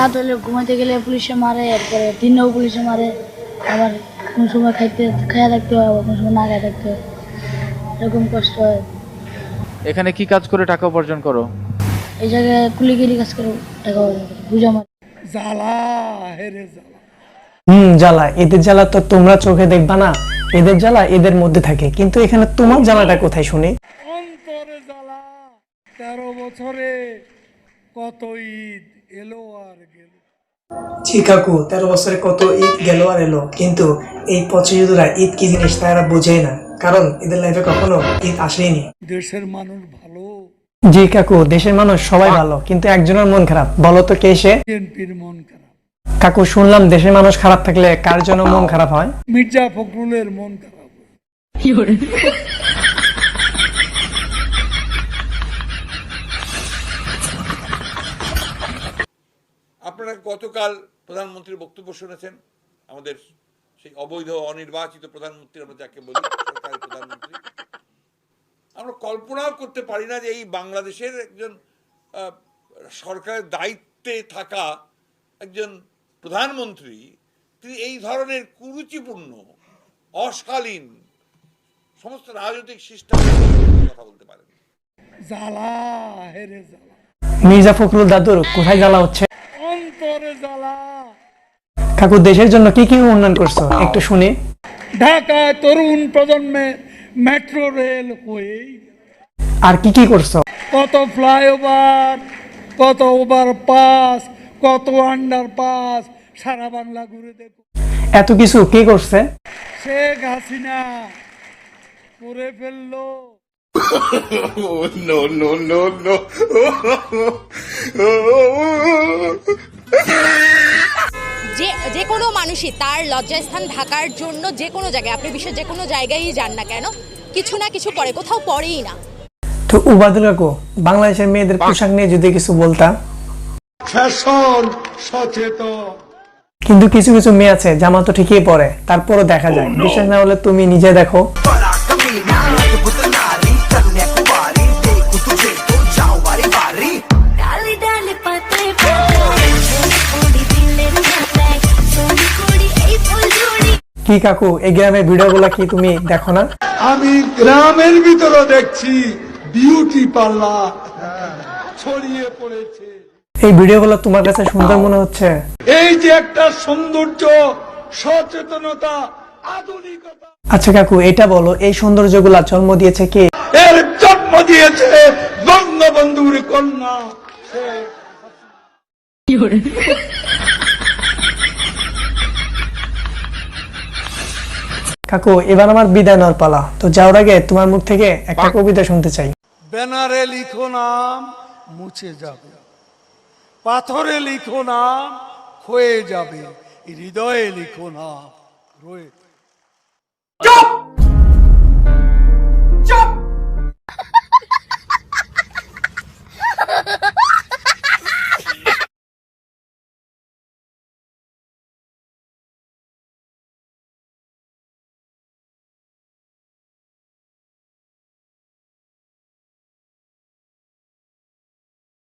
রাত হলে ঘুমাইতে গেলে পুলিশে মারে, এরপরে দিনেও পুলিশে মারে, আবার কোনো সময় খাইয়া থাকতে হয়, আবার কোনো সময় না খাইয়া থাকতে হয়, এরকম কষ্ট হয়। এখানে কি কাজ করে টাকা উপার্জন করো? এই জায়গায় কুলিগিরি কাজ করে টাকা বুঝা মারে। জ্বালা হেরে জ্বালা। জ্বালা, এদের জ্বালা তো তোমরা চোখে দেখবা না, এদের জ্বালা এদের মধ্যে থাকে, কিন্তু এখানে তোমার জ্বালাটা কোথায় শুনি? অন্তরে জ্বালা। 13 বছরে কত ঈদ এলো আর গেল। জি কাকু, 13 বছরে কত ঈদ গেল আর এলো, কিন্তু এই পচা ঈদ কি জিনিস তারা বোঝেই না, কারণ এদের লাইফে কখনো ঈদ আসেনি। দেশের মানুষ ভালো, জি কাকু, দেশের মানুষ সবাই ভালো, কিন্তু একজনের মন খারাপ। বলো তো কে সে? বিএনপির মন খারাপ। কাকু, শুনলাম দেশের মানুষ খারাপ থাকলে কার জন্য মন খারাপ হয়? মির্জা ফখরুলের মন খারাপ। আপনারা গতকাল প্রধানমন্ত্রীর বক্তব্য শুনেছেন, আমাদের সেই অবৈধ অনির্বাচিত প্রধানমন্ত্রী, আমরা যাকে বলি সরকারি প্রধানমন্ত্রী। আমরা কল্পনাও করতে পারি না যে এই বাংলাদেশের একজন সরকারের দায়িত্বে থাকা একজন প্রধানমন্ত্রী তিনি এই ধরনের কুরুচিপূর্ণ, অশালীন সমস্ত রাজনৈতিক সিস্টেমের কথা বলতে পারেন। জ্বালা হেরে জ্বালা। মির্জা ফখরুল দাদুর কোথায় জ্বালা হচ্ছে? অন্তরে জ্বালা। কাকু, দেশের জন্য কি কি উন্নয়ন করছো একটু শুনি। ঢাকায় তরুণ প্রজন্মে মেট্রো রেল হয়েই, আর কি কি করছো? কত ফ্লাইওভার, কত ওভারপাস, কত আন্ডারপাস, সারা বাংলা ঘুরে দেখো। এত কিছু কে করছে? শেখ হাসিনা করে ফেললো। যে কোনো মানুষই তার লজ্জাস্থান ঢাকার জন্য যে কোনো জায়গায়, আপনি বিশ্বের যে কোনো জায়গায় যান না কেন, কিছু না কিছু করে, কোথাও পড়েই না। তো উবাদুল কাকু, বাংলাদেশের মেয়েদের পোশাক নিয়ে যদি কিছু বলতা। ফ্যাশন সচেতন, কিন্তু কিছু কিছু মেয়ে আছে জামা তো ঠিকই পরে, তারপরও দেখা যায়। বিশ্বাস না হলে তুমি নিজে দেখো। কি কাকু, এই গ্রামের ভিডিওগুলো কি তুমি দেখো না? আমি গ্রামের ভিতরে দেখছি বিউটি পার্লার ছড়িয়ে পড়েছে। এই ভিডিওগুলো তোমার কাছে সুন্দর মনে হচ্ছে? এই যে একটা সৌন্দর্য, সচেতনতা, আধুনিকতা। আচ্ছা কাকু, এটা বলো, এই সৌন্দর্যগুলা জন্ম দিয়েছে কে? এর জন্ম দিয়েছে বঙ্গবন্ধুর কন্যা। কাকু, এবার আমার বিদায় নেওয়ার পালা, তো যাওয়ার আগে তোমার মুখ থেকে একটা কবিতা শুনতে চাই। ব্যানারে লিখো নাম মুছে যাবে, পাথরে লিখো নাম ক্ষয়ে যাবে, হৃদয়ে লিখো নাম রয়ে